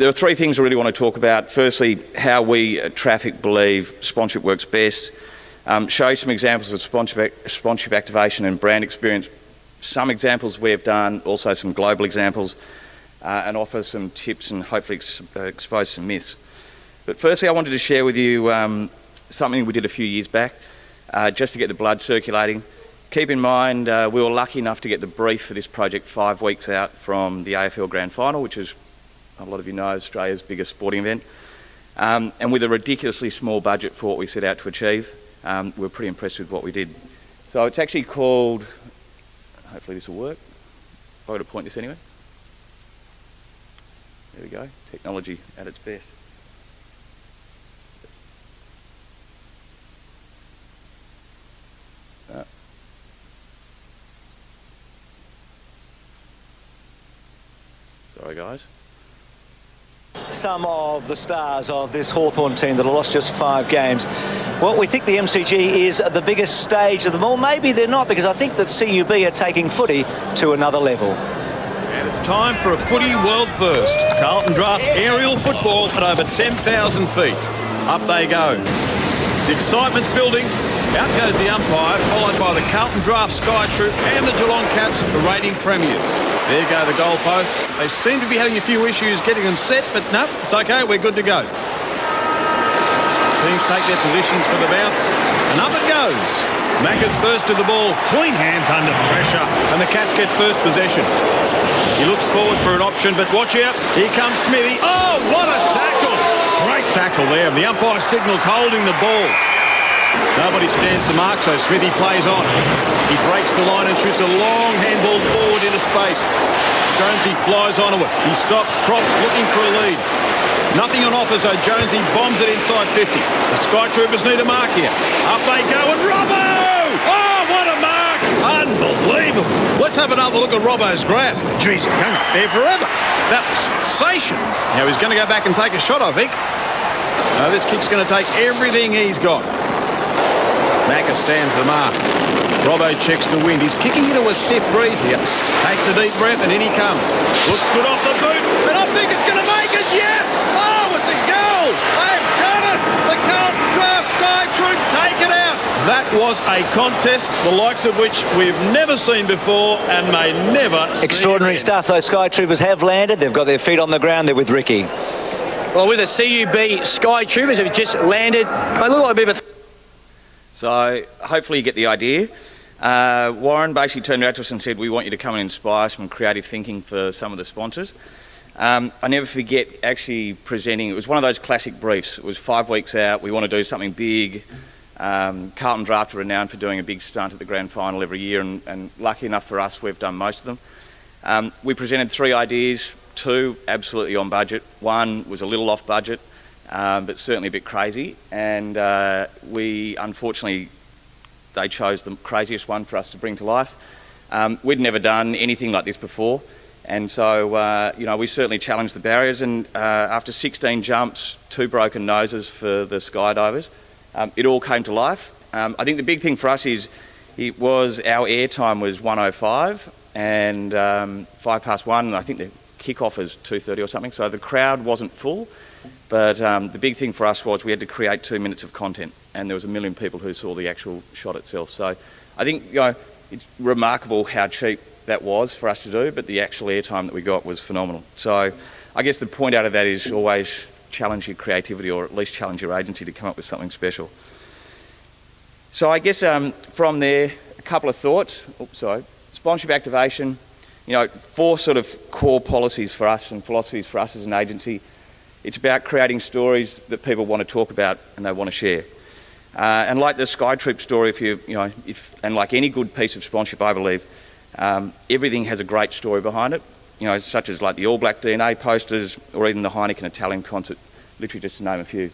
There are three things I really want to talk about. Firstly, how we at Traffik believe sponsorship works best. Show you some examples of sponsorship activation and brand experience, some examples we've done, also some global examples, and offer some tips and hopefully expose some myths. But firstly, I wanted to share with you something we did a few years back, just to get the blood circulating. Keep in mind, we were lucky enough to get the brief for this project 5 weeks out from the AFL Grand Final, which is, a lot of you know, Australia's biggest sporting event. And with a ridiculously small budget for what we set out to achieve, we're pretty impressed with what we did. So it's actually called, hopefully this will work. I'm going to point this anyway. There we go, technology at its best. Sorry guys. Some of the stars of this Hawthorn team that have lost just 5 games. Well, we think the MCG is the biggest stage of them all. Maybe they're not, because I think that CUB are taking footy to another level. And it's time for a footy world first. Carlton Draft aerial football at over 10,000 feet. Up they go. The excitement's building. Out goes the umpire, followed by the Carlton Draft Sky Troop and the Geelong Cats, the reigning premiers. There go the goalposts. They seem to be having a few issues getting them set, but no, it's okay, we're good to go. Teams take their positions for the bounce, and up it goes. Macca's first to the ball, clean hands under pressure, and the Cats get first possession. He looks forward for an option, but watch out, here comes Smithy. Oh, what a tackle! Great tackle there, the umpire signals holding the ball. Nobody stands the mark, so Smithy plays on. He breaks the line and shoots a long handball forward into space. Jonesy flies onto it. He stops, props, looking for a lead. Nothing on offer, so Jonesy bombs it inside 50. The Sky Troopers need a mark here. Up they go, and Robbo! Oh, what a mark! Unbelievable. Let's have another look at Robbo's grab. Jeez, he hung up there forever. That was sensational. Now he's going to go back and take a shot, I think. No, this kick's going to take everything he's got. Macca stands the mark. Robbo checks the wind. He's kicking into a stiff breeze here. Takes a deep breath and in he comes. Looks good off the boot, and I think it's going to make it. Yes! Oh, it's a goal! They've done it! The Carlton Draft Sky Troop take it out. That was a contest the likes of which we've never seen before and may never see Extraordinary again. stuff. Those Sky Troopers have landed. They've got their feet on the ground. They're with Ricky. Well, with the CUB Sky Troopers who've just landed, they look like a bit of a... So hopefully you get the idea. Warren basically turned around to us and said, we want you to come and inspire some creative thinking for some of the sponsors. I never forget actually presenting, it was one of those classic briefs. It was 5 weeks out, we want to do something big. Carlton Draft are renowned for doing a big stunt at the grand final every year, and lucky enough for us, we've done most of them. We presented 3 ideas, 2 absolutely on budget, 1 was a little off budget, but certainly a bit crazy, and we unfortunately, they chose the craziest one for us to bring to life. We'd never done anything like this before, and so you know, we certainly challenged the barriers, and after 16 jumps, 2 broken noses for the skydivers, it all came to life. I think the big thing for us is our air time was 1:05 and 1:05, and I think the kickoff is 2:30 or something, so the crowd wasn't full. But the big thing for us was we had to create 2 minutes of content, and there was 1 million people who saw the actual shot itself. So I think, you know, it's remarkable how cheap that was for us to do, but the actual airtime that we got was phenomenal. So I guess the point out of that is always challenge your creativity, or at least challenge your agency to come up with something special. So I guess from there, a couple of thoughts. Sponsorship activation, you know, 4 sort of core policies for us and philosophies for us as an agency. It's about creating stories that people want to talk about and they want to share. And like the Sky Troop story, and like any good piece of sponsorship, I believe, everything has a great story behind it. You know, such as like the All Black DNA posters, or even the Heineken Italian concert, literally just to name a few.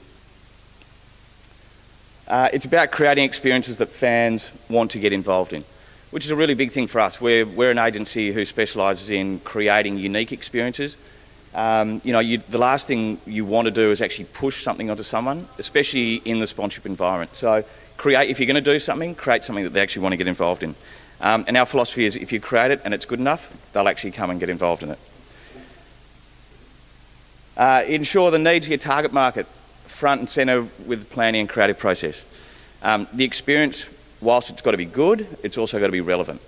It's about creating experiences that fans want to get involved in, which is a really big thing for us. We're an agency who specialises in creating unique experiences. The last thing you want to do is actually push something onto someone, especially in the sponsorship environment. So if you're going to do something, create something that they actually want to get involved in. And our philosophy is if you create it and it's good enough, they'll actually come and get involved in it. Ensure the needs of your target market front and centre with the planning and creative process. The experience, whilst it's got to be good, it's also got to be relevant.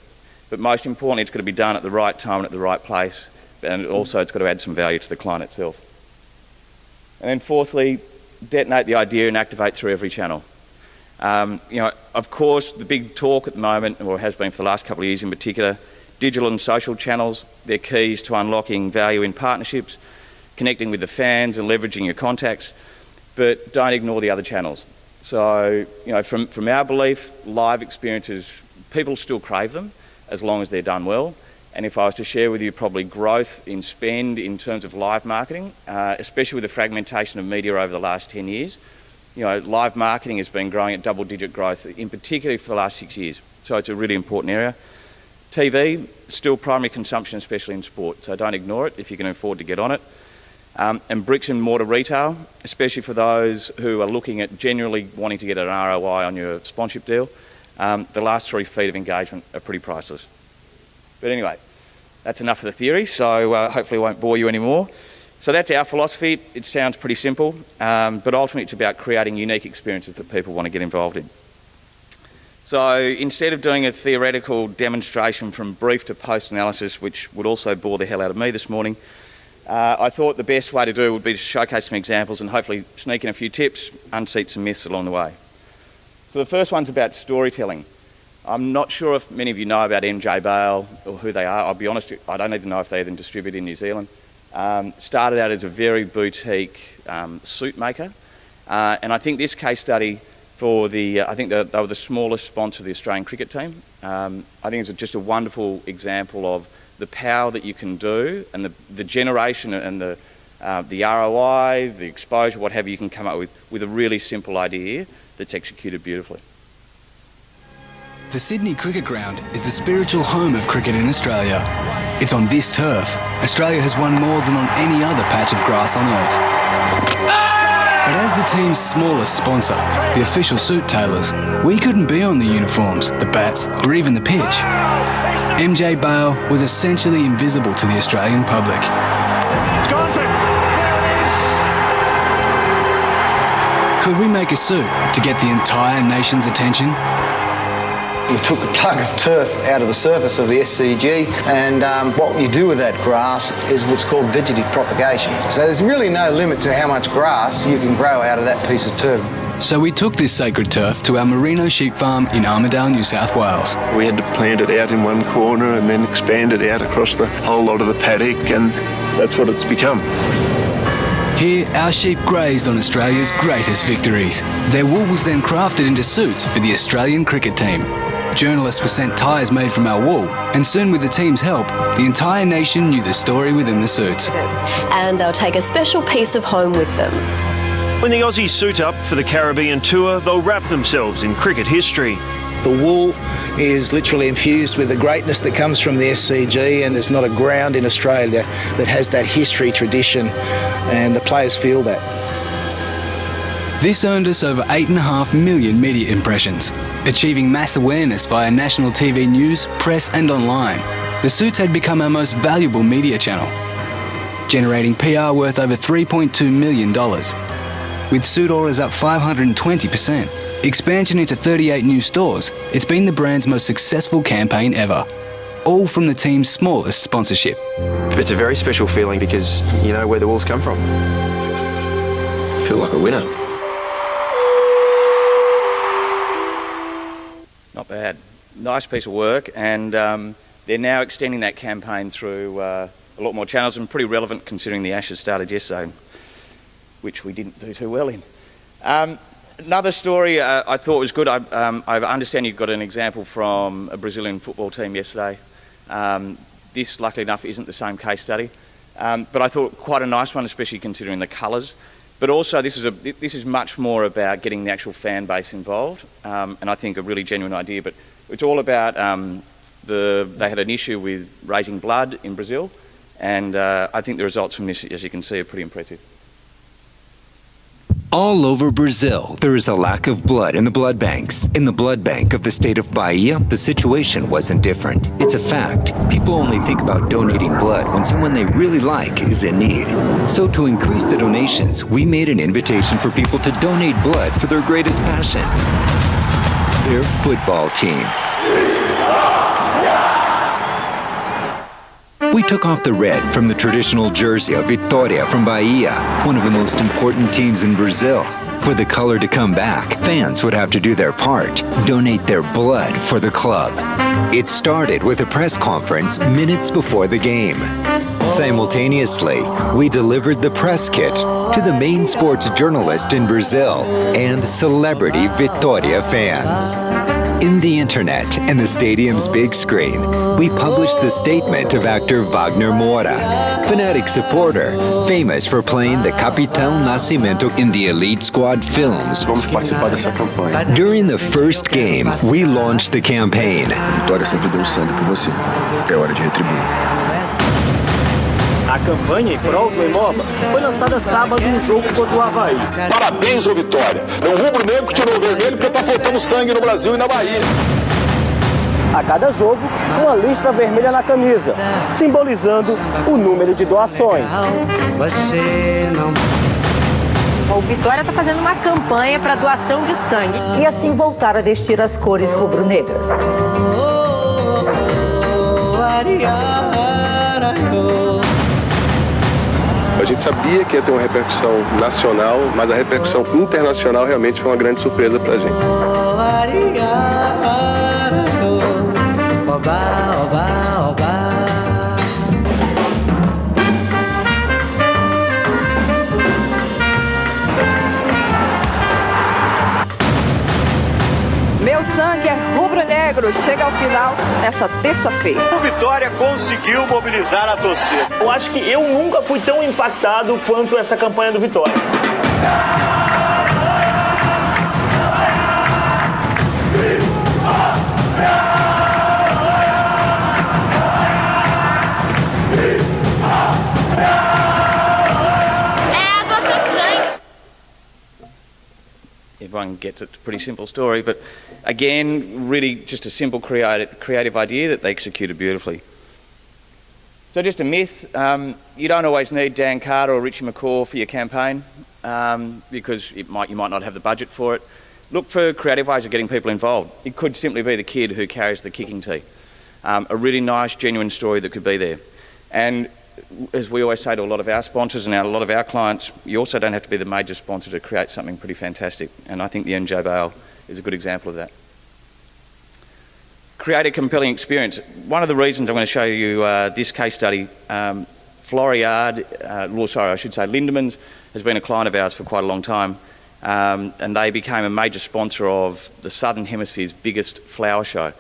But most importantly, it's got to be done at the right time and at the right place, and also it's got to add some value to the client itself. And then fourthly, detonate the idea and activate through every channel. Of course, the big talk at the moment, or has been for the last couple of years in particular, digital and social channels, they're keys to unlocking value in partnerships, connecting with the fans and leveraging your contacts, but don't ignore the other channels. So, from our belief, live experiences, people still crave them as long as they're done well. And if I was to share with you probably growth in spend in terms of live marketing, especially with the fragmentation of media over the last 10 years, live marketing has been growing at double-digit growth, in particular for the last 6 years. So it's a really important area. TV, still primary consumption, especially in sport, so don't ignore it if you can afford to get on it. And bricks and mortar retail, especially for those who are looking at genuinely wanting to get an ROI on your sponsorship deal. The last 3 feet of engagement are pretty priceless. But anyway, that's enough of the theory, so hopefully I won't bore you anymore. So that's our philosophy. It sounds pretty simple, but ultimately it's about creating unique experiences that people want to get involved in. So instead of doing a theoretical demonstration from brief to post-analysis, which would also bore the hell out of me this morning, I thought the best way to do it would be to showcase some examples and hopefully sneak in a few tips, unseat some myths along the way. So the first one's about storytelling. I'm not sure if many of you know about MJ Bale or who they are. I'll be honest, I don't even know if they even distribute in New Zealand. Started out as a very boutique suit maker. And I think this case study for I think they were the smallest sponsor of the Australian cricket team. I think it's just a wonderful example of the power that you can do and the generation and the ROI, the exposure, what have you can come up with a really simple idea that's executed beautifully. The Sydney Cricket Ground is the spiritual home of cricket in Australia. It's on this turf. Australia has won more than on any other patch of grass on earth. But as the team's smallest sponsor, the official suit tailors, we couldn't be on the uniforms, the bats, or even the pitch. MJ Bale was essentially invisible to the Australian public. It's gone for it. There it is. Could we make a suit to get the entire nation's attention? We took a plug of turf out of the surface of the SCG, and what you do with that grass is what's called vegetative propagation. So there's really no limit to how much grass you can grow out of that piece of turf. So we took this sacred turf to our Merino sheep farm in Armidale, New South Wales. We had to plant it out in one corner and then expand it out across the whole lot of the paddock, and that's what it's become. Here, our sheep grazed on Australia's greatest victories. Their wool was then crafted into suits for the Australian cricket team. Journalists were sent ties made from our wool, and soon with the team's help, the entire nation knew the story within the suits. And they'll take a special piece of home with them. When the Aussies suit up for the Caribbean tour, they'll wrap themselves in cricket history. The wool is literally infused with the greatness that comes from the SCG, and there's not a ground in Australia that has that history, tradition, and the players feel that. This earned us over 8.5 million media impressions, achieving mass awareness via national TV news, press and online. The suits had become our most valuable media channel, generating PR worth over $3.2 million. With suit orders up 520%, expansion into 38 new stores, it's been the brand's most successful campaign ever. All from the team's smallest sponsorship. It's a very special feeling because you know where the wool's come from. I feel like a winner. Not bad. Nice piece of work, and they're now extending that campaign through a lot more channels, and pretty relevant considering the Ashes started yesterday, which we didn't do too well in. Another story I thought was good. I understand you've got an example from a Brazilian football team yesterday. This, luckily enough, isn't the same case study, but I thought quite a nice one, especially considering the colours. But also, this is much more about getting the actual fan base involved, and I think a really genuine idea. But it's all about they had an issue with raising blood in Brazil, and I think the results from this, as you can see, are pretty impressive. All over Brazil, there is a lack of blood in the blood banks. In the blood bank of the state of Bahia, the situation wasn't different. It's a fact. People only think about donating blood when someone they really like is in need. So to increase the donations, we made an invitation for people to donate blood for their greatest passion, their football team. We took off the red from the traditional jersey of Vitória from Bahia, one of the most important teams in Brazil. For the color to come back, fans would have to do their part, donate their blood for the club. It started with a press conference minutes before the game. Simultaneously, we delivered the press kit to the main sports journalist in Brazil and celebrity Vitória fans. In the internet and the stadium's big screen, we published the statement of actor Wagner Moura, fanatic supporter, famous for playing the Capitão Nascimento in the Elite Squad films. Vamos participar dessa campanha. During the first game, we launched the campaign. Vitória sempre deu sangue por você. É hora de retribuir. A campanha em prol do Hemoba foi lançada sábado no jogo contra o Avaí. Parabéns, ô Vitória. É um rubro-negro que tirou o vermelho porque tá faltando sangue no Brasil e na Bahia. A cada jogo, uma lista vermelha na camisa, simbolizando o número de doações. O Vitória está fazendo uma campanha para doação de sangue. E assim voltar a vestir as cores rubro-negras. A gente sabia que ia ter uma repercussão nacional, mas a repercussão internacional realmente foi uma grande surpresa pra gente. Meu sangue é rubro-negro. Chega ao final nessa terça-feira. O Vitória conseguiu mobilizar a torcida. Eu acho que eu nunca fui tão impactado quanto essa campanha do Vitória. É a doação de sangue. Everyone gets it. It's a pretty simple story, but again, really just a simple creative idea that they executed beautifully. So just a myth, you don't always need Dan Carter or Richie McCaw for your campaign because you might not have the budget for it. Look for creative ways of getting people involved. It could simply be the kid who carries the kicking tee. A really nice, genuine story that could be there. And as we always say to a lot of our sponsors and a lot of our clients, you also don't have to be the major sponsor to create something pretty fantastic. And I think the NJBL is a good example of that. Create a compelling experience. One of the reasons I'm going to show you this case study, Lindemans has been a client of ours for quite a long time, and they became a major sponsor of the Southern Hemisphere's biggest flower show.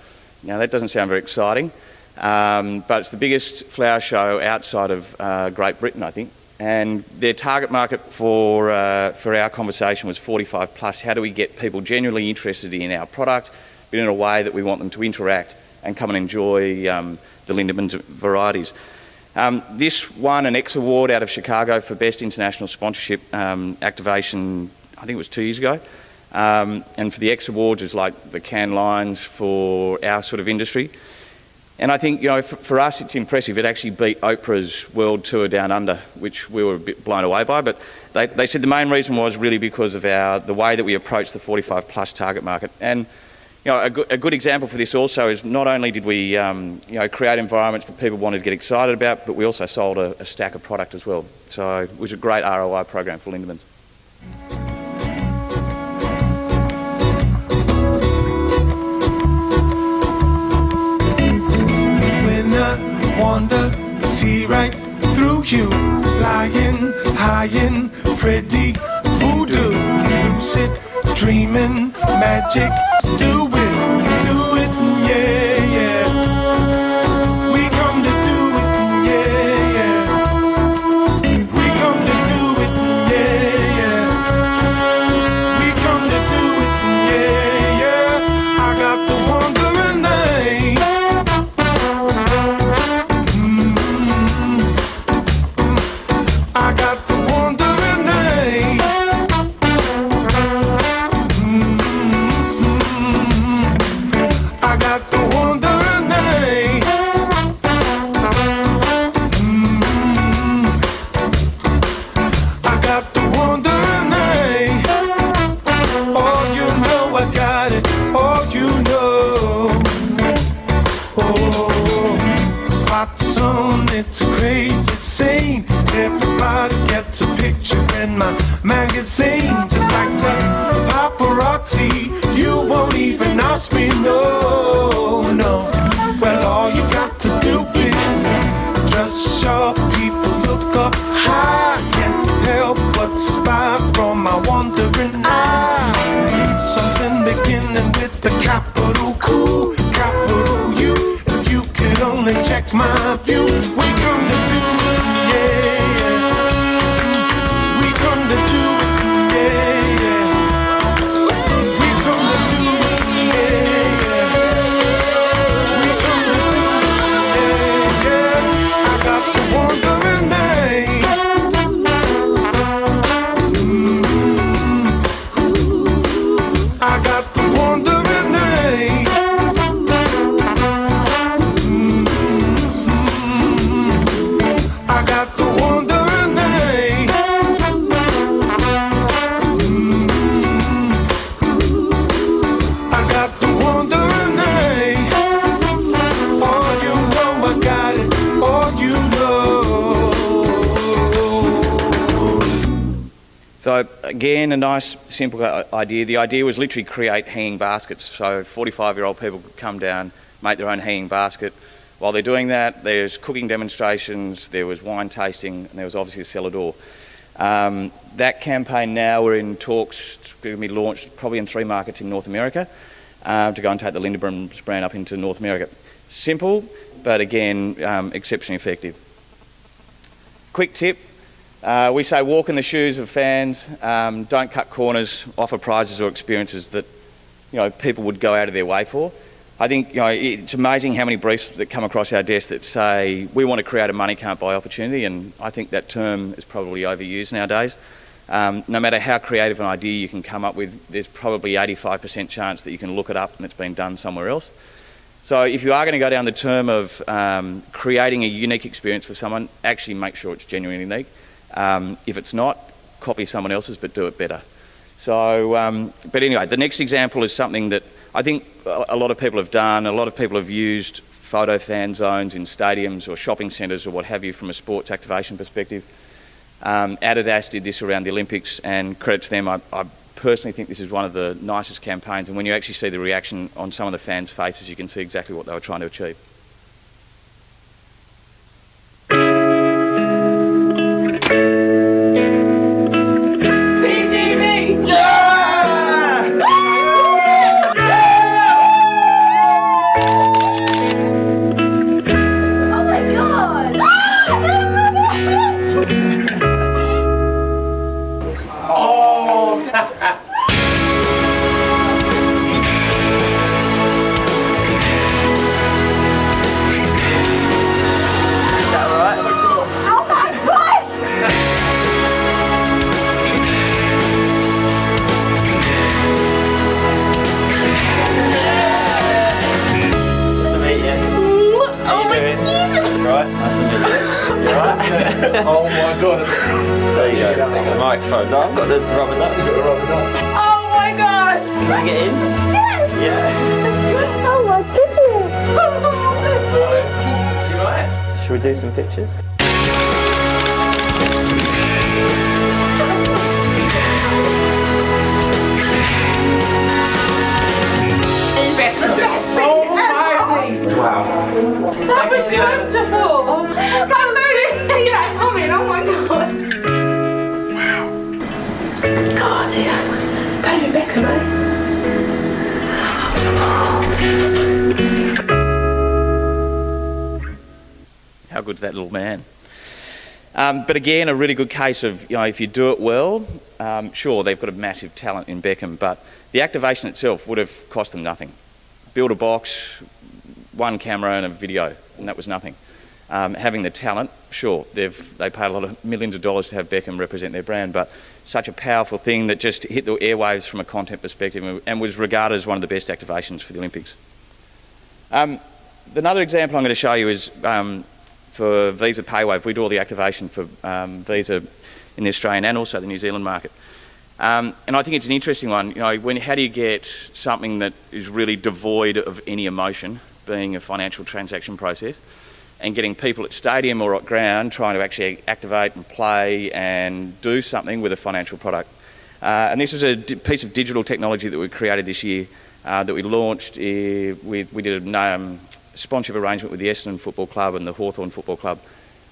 Now that doesn't sound very exciting, but it's the biggest flower show outside of Great Britain, I think. And their target market for our conversation was 45 plus. How do we get people genuinely interested in our product, but in a way that we want them to interact and come and enjoy the Lindemans varieties? This won an X Award out of Chicago for Best International Sponsorship Activation, I think it was 2 years ago. And for the X Awards is like the Cannes Lions for our sort of industry. And I think, for us it's impressive. It actually beat Oprah's World Tour Down Under, which we were a bit blown away by. But they said the main reason was really because of the way that we approached the 45 plus target market. And a good example for this also is not only did we create environments that people wanted to get excited about, but we also sold a stack of product as well. So it was a great ROI program for Lindemans. When I wander, see right through you, flying high in Freddy voodoo, lucid dreaming, magic, do it, yeah, yeah. We come to do it, yeah, yeah. We come to do it, yeah, yeah. We come to do it, yeah, yeah. I got the wandering night. I got the wandering night. gets a picture in my magazine, just like the paparazzi. You won't even ask me, no, no. Well, all you got to do is just show people look up high. Can't help but spy from my wandering eye. Something beginning with the capital Q, capital U. If you could only check my view, we come to do it, yeah. We come to do it, yeah. We come to do it, yeah. We come to do it, yeah. I got the wandering eye. I got the wandering eye. I got the wandering eye. I got the wandering eye. Oh, you know I got it. Oh, you know. So again, a nice simple idea. The idea was literally create hanging baskets. So 45-year-old people could come down, make their own hanging basket. While they're doing that, there's cooking demonstrations, there was wine tasting, and there was obviously a cellar door. That campaign now, we're in talks, it's going to be launched probably in 3 markets in North America to go and take the Lindebrand's brand up into North America. Simple, but again, exceptionally effective. Quick tip, we say walk in the shoes of fans, don't cut corners, offer prizes or experiences that people would go out of their way for. I think it's amazing how many briefs that come across our desk that say we want to create a money can't buy opportunity, and I think that term is probably overused nowadays. No matter how creative an idea you can come up with, there's probably 85% chance that you can look it up and it's been done somewhere else. So if you are going to go down the term of creating a unique experience for someone, actually make sure it's genuinely unique. If it's not, copy someone else's but do it better. So, but anyway, the next example is something that I think a lot of people have done. A lot of people have used photo fan zones in stadiums or shopping centres or what have you from a sports activation perspective. Adidas did this around the Olympics, and credit to them, I personally think this is one of the nicest campaigns, and when you actually see the reaction on some of the fans' faces, you can see exactly what they were trying to achieve. Oh my god. There you go. The microphone. No, I've got the rubber duck. You've got the rubber duck. Oh my god! Can I get in? Yes! Yeah. Oh my goodness! You right? Should we do some pictures? Wow. That was wonderful! I can't see that coming, oh my god! Wow. God, yeah. David Beckham, How good's that little man? But again, a really good case of, if you do it well, sure, they've got a massive talent in Beckham, but the activation itself would have cost them nothing. Build a box, one camera and a video, and that was nothing. Having the talent, sure, they paid a lot of millions of dollars to have Beckham represent their brand, but such a powerful thing that just hit the airwaves from a content perspective and was regarded as one of the best activations for the Olympics. Another example I'm going to show you is for Visa PayWave. We do all the activation for Visa in the Australian and also the New Zealand market. And I think it's an interesting one. How do you get something that is really devoid of any emotion, being a financial transaction process, and getting people at stadium or at ground trying to actually activate and play and do something with a financial product. And this was a piece of digital technology that we created this year that we launched we did a sponsorship arrangement with the Essendon Football Club and the Hawthorn Football Club.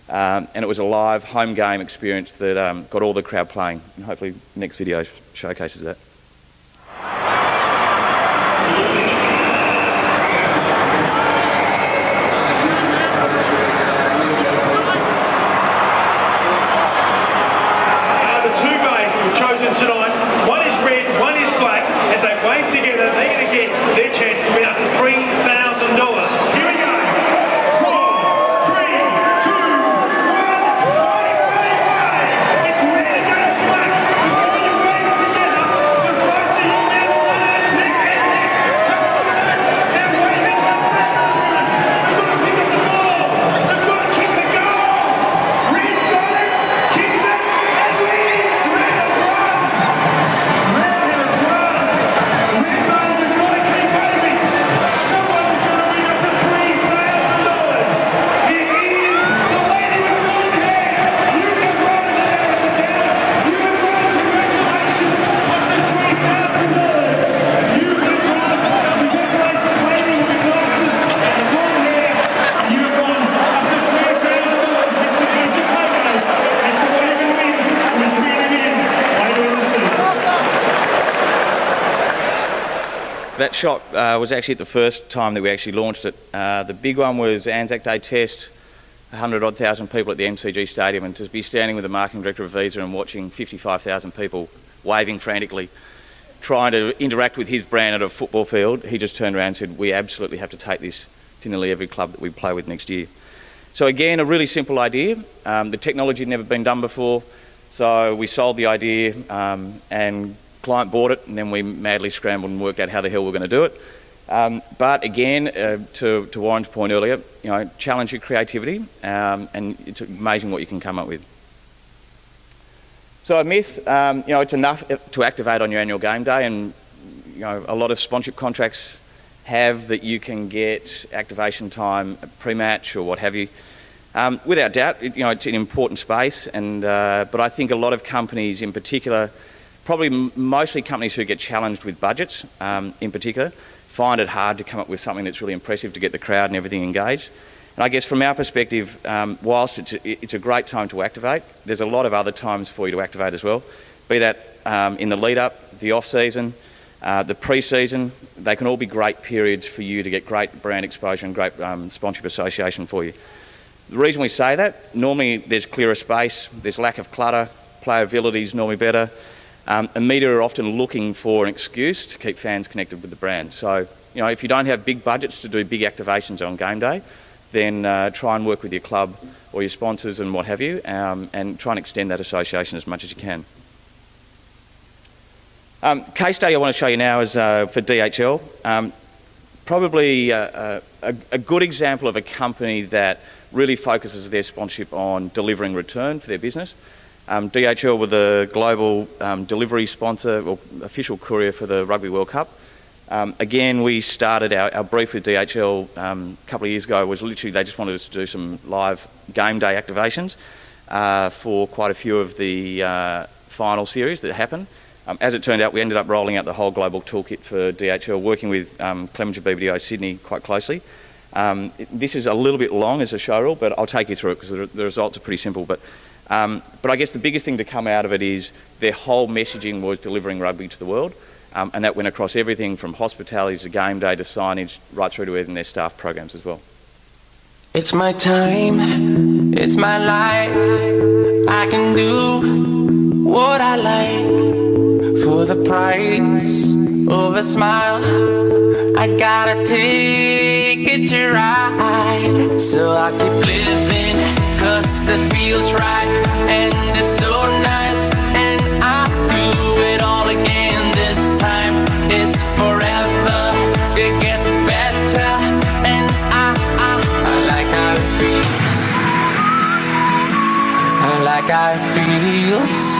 And it was a live home game experience that got all the crowd playing. And hopefully the next video showcases that. The two bays we've chosen tonight, one is red, one is black, and they wave together. They're going to get their chance to win up to $3,000. Here we go. 4, 3, 2, 1. It's red against black. All you wave together, but both of you men will run out neck and neck. Come on, they're waving like men and women. They've got to pick up the ball. They've got to kick the goal. Red's got it, kicks it, and wins. Red has won. Red has won. Red know they've got to keep waving. Someone is going to win up to $3,000. It is the lady with blonde hair. You have won the marathon down. You have won. Congratulations. Up to $3,000. You have won. Congratulations, lady with the glasses and the blonde hair. You have won up to $3,000. That's the piece of photo. That's the way you can win. We're doing it again later in the season. So that shot was actually the first time that we actually launched it. The big one was Anzac Day test, 100,000 people at the MCG Stadium, and to be standing with the marketing director of Visa and watching 55,000 people waving frantically, trying to interact with his brand at a football field, he just turned around and said, we absolutely have to take this to nearly every club that we play with next year. So again, a really simple idea. The technology had never been done before, so we sold the idea and client bought it, and then we madly scrambled and worked out how the hell we're going to do it. But again, to Warren's point earlier, challenge your creativity, and it's amazing what you can come up with. So a myth, it's enough to activate on your annual game day, and a lot of sponsorship contracts have that you can get activation time pre-match or what have you. Without doubt, it's an important space, and but I think a lot of companies in particular, probably mostly companies who get challenged with budgets in particular, find it hard to come up with something that's really impressive to get the crowd and everything engaged. And I guess from our perspective, whilst it's a great time to activate, there's a lot of other times for you to activate as well, be that in the lead up, the off season, the pre-season. They can all be great periods for you to get great brand exposure and great sponsorship association for you. The reason we say that, normally there's clearer space, there's lack of clutter, playability is normally better, and media are often looking for an excuse to keep fans connected with the brand. So, if you don't have big budgets to do big activations on game day, then try and work with your club or your sponsors and what have you, and try and extend that association as much as you can. Case study I want to show you now is for DHL. Probably a good example of a company that really focuses their sponsorship on delivering return for their business. DHL were the global delivery sponsor or official courier for the Rugby World Cup. Again, we started our brief with DHL a couple of years ago was literally they just wanted us to do some live game day activations for quite a few of the final series that happened. As it turned out, we ended up rolling out the whole global toolkit for DHL, working with Clemenger BBDO Sydney quite closely. This is a little bit long as a show reel, but I'll take you through it because the results are pretty simple. But I guess the biggest thing to come out of it is their whole messaging was delivering rugby to the world, and that went across everything from hospitality to game day to signage, right through to even their staff programs as well. It's my time, it's my life, I can do what I like. For the price of a smile, I gotta take it to ride. So I keep living, cause it feels right, and it's so nice, and I'll do it all again this time. It's forever, it gets better, and I like how it feels. I like how it feels.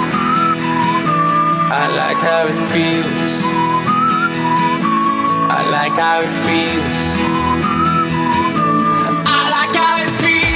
I like how it feels. I like how it feels. I like how it feels.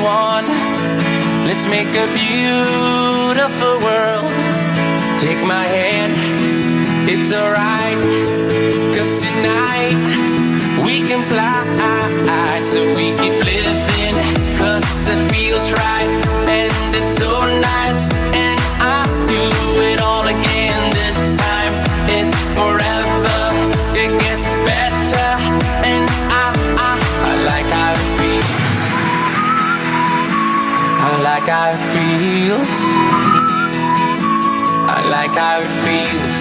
one. Let's make a beautiful world. Take my hand, it's alright, 'cause tonight we can fly. So we keep living, 'cause it feels right, and it's so nice. And I'll do it all again this time. It's forever, it gets better, and I like how it feels. I like how it feels. I like how it feels.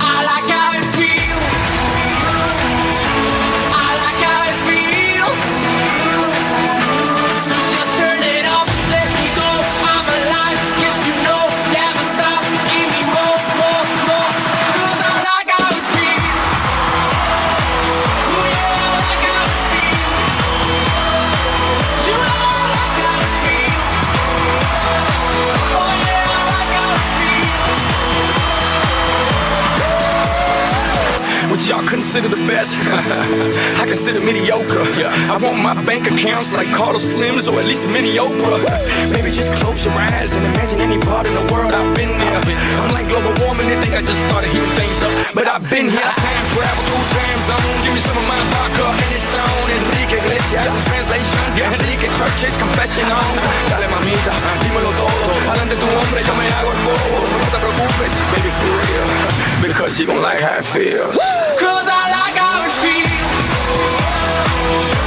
I like how it feels. I like how it feels. So just turn it up, let me go. I'm alive, yes you know, never stop. Give me more, more, more. 'Cause I like how it feels. Oh yeah, I like how it feels. You know I like how it feels. Oh yeah, I like how it feels. What y'all consider the best? I consider mediocre. I want my bank accounts like Carlos Slims, or at least a mini Oprah. Maybe just close your eyes and imagine any part in the world I've been there. I'm like global warming, they think I just started heating things up, but I've been here. I time travel through time zones. Give me some of my vodka and it's on. Enrique Iglesias in translation. Enrique Church's confession on. Dale mamita, dímelo todo. Adelante tu hombre, yo me hago el bobo. No te preocupes, baby, for real, because you gon' like how it feels. 'Cause I like how it feels.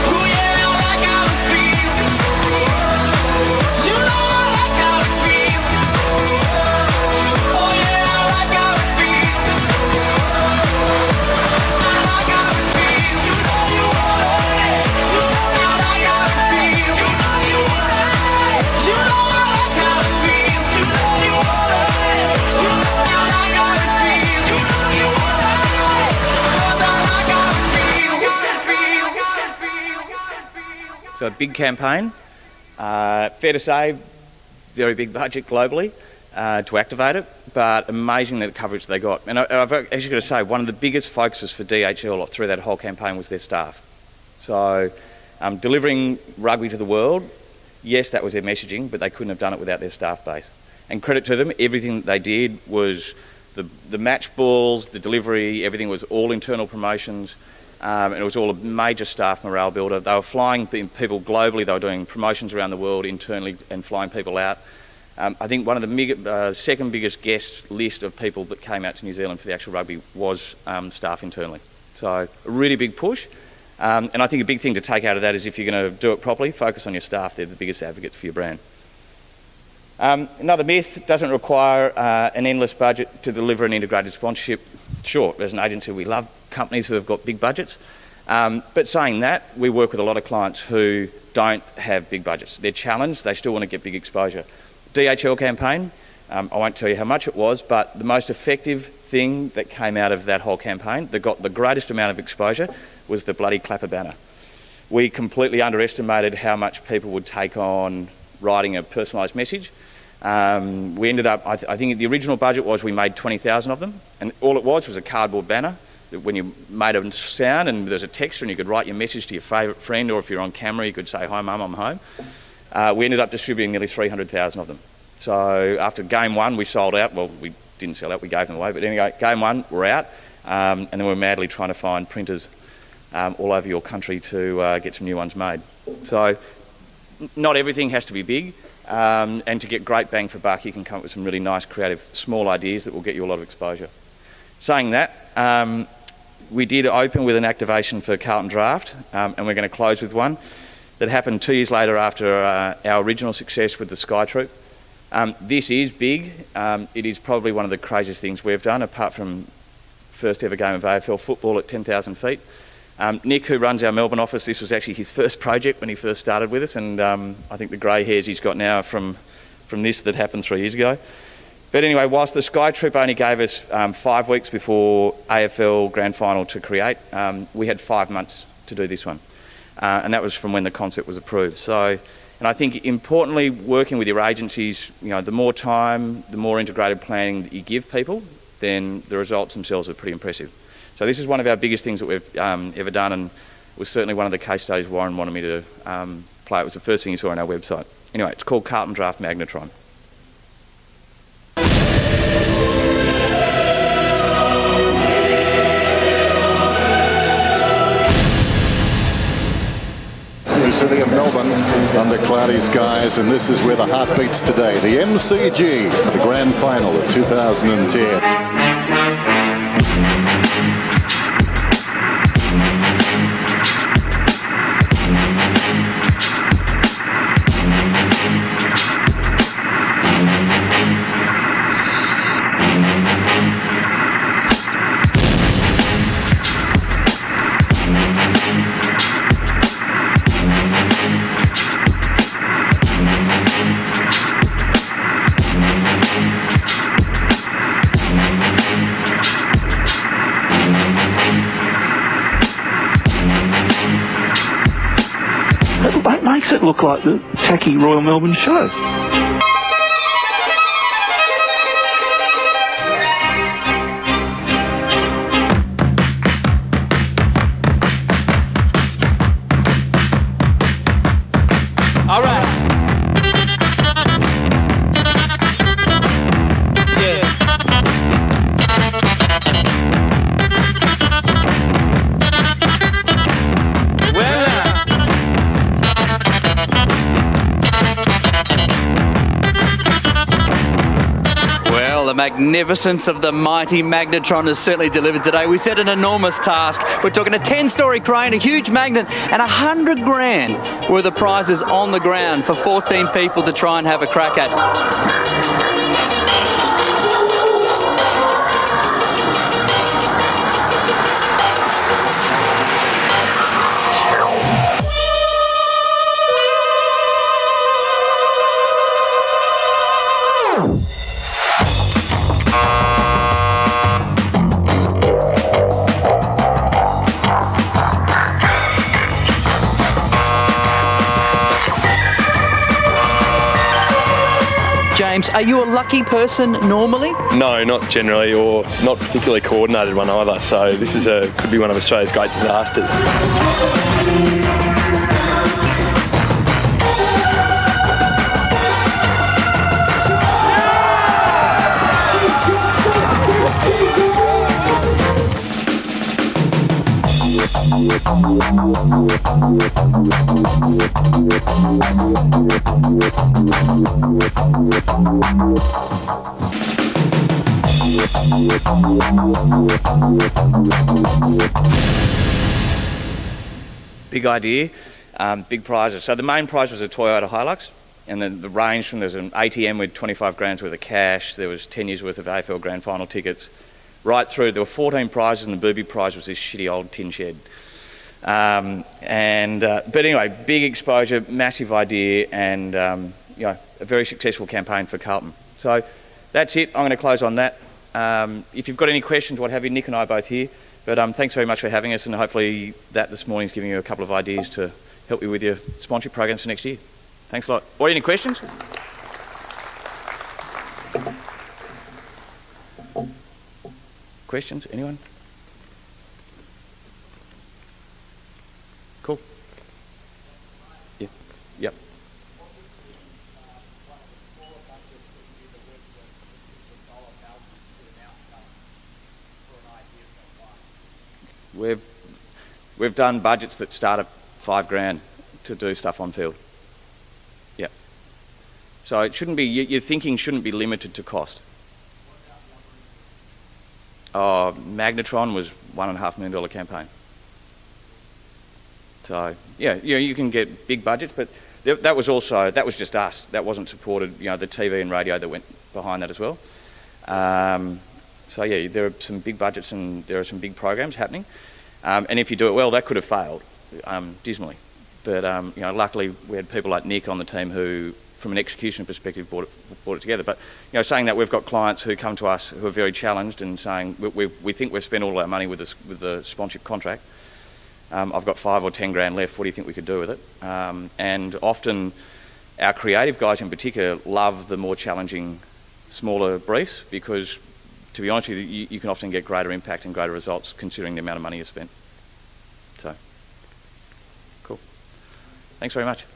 Oh yeah, I like how it feels. You know I like how it feels. Oh yeah, I like how it feels. I like how it feels. You know you want it. I like how it feels. You know you want it. You know I like how it feels. You know you want it. I like how it feels. You know you want it. So a big campaign, fair to say, very big budget globally to activate it, but amazing the coverage they got. And I've actually got to say, one of the biggest focuses for DHL through that whole campaign was their staff. So delivering rugby to the world, yes, that was their messaging, but they couldn't have done it without their staff base. And credit to them, everything that they did was the match balls, the delivery, everything was all internal promotions. And it was all a major staff morale builder. They were flying people globally. They were doing promotions around the world internally and flying people out. I think one of the second biggest guest list of people that came out to New Zealand for the actual rugby was staff internally. So a really big push. And I think a big thing to take out of that is if you're going to do it properly, focus on your staff. They're the biggest advocates for your brand. Another myth, doesn't require an endless budget to deliver an integrated sponsorship. Sure, as an agency we love companies who have got big budgets, but saying that, we work with a lot of clients who don't have big budgets. They're challenged, they still want to get big exposure. DHL campaign, I won't tell you how much it was, but the most effective thing that came out of that whole campaign that got the greatest amount of exposure was the bloody clapper banner. We completely underestimated how much people would take on writing a personalised message. We ended up, I think the original budget was we made 20,000 of them, and all it was a cardboard banner that when you made a sound and there's a text and you could write your message to your favourite friend, or if you're on camera you could say, "Hi mum, I'm home." We ended up distributing nearly 300,000 of them. So after game one we sold out. Well, we didn't sell out, we gave them away, but anyway, game one we're out, and then we're madly trying to find printers all over your country to get some new ones made. So not everything has to be big. And to get great bang for buck, you can come up with some really nice, creative, small ideas that will get you a lot of exposure. Saying that, we did open with an activation for Carlton Draft, and we're going to close with one that happened 2 years later after our original success with the Sky Troop. This is big. It is probably one of the craziest things we've done, apart from first ever game of AFL football at 10,000 feet. Nick, who runs our Melbourne office, this was actually his first project when he first started with us, and I think the grey hairs he's got now are from this that happened 3 years ago. But anyway, whilst the Sky Troop only gave us 5 weeks before AFL Grand Final to create, we had 5 months to do this one. And that was from when the concept was approved. So, and I think importantly, working with your agencies, you know, the more time, the more integrated planning that you give people, then the results themselves are pretty impressive. So this is one of our biggest things that we've ever done, and was certainly one of the case studies Warren wanted me to play. It was the first thing he saw on our website. Anyway, it's called Carlton Draft Magnetron. The city of Melbourne under cloudy skies, and this is where the heart beats today. The MCG, the grand final of 2010. That makes it look like the tacky Royal Melbourne show. All right. Well, the magnificence of the mighty magnetron is certainly delivered today. We set an enormous task. We're talking a 10-storey crane, a huge magnet, and 100 grand worth of prizes on the ground for 14 people to try and have a crack at. James, are you a lucky person normally? No, not generally, or not particularly coordinated one either. So this is could be one of Australia's great disasters. Big idea, big prizes. So the main prize was a Toyota Hilux, and then the range from there's an ATM with 25 grand's worth of cash, there was 10 years worth of AFL Grand Final tickets, right through. There were 14 prizes, and the booby prize was this shitty old tin shed. But anyway, big exposure, massive idea, and you know, a very successful campaign for Carlton. So that's it. I'm going to close on that. If you've got any questions, what have you, Nick and I are both here. But thanks very much for having us, and hopefully that this morning is giving you a couple of ideas to help you with your sponsorship programs for next year. Thanks a lot. Or any questions? Questions? Anyone? Cool. Yeah. Yep. We've done budgets that start at $5 grand to do stuff on field. Yeah. So it shouldn't be, your thinking shouldn't be limited to cost. Magnetron was $1.5 million campaign. So yeah, you can get big budgets, but that was just us. That wasn't supported, the TV and radio that went behind that as well. So yeah, there are some big budgets and there are some big programs happening. And if you do it well, that could have failed dismally. But luckily we had people like Nick on the team who, from an execution perspective, brought it together. But saying that, we've got clients who come to us who are very challenged and saying we think we've spent all our money with the sponsorship contract. I've got 5 or 10 grand left. What do you think we could do with it? And often our creative guys in particular love the more challenging, smaller briefs because, to be honest with you, you can often get greater impact and greater results considering the amount of money you spent. So, Thanks very much.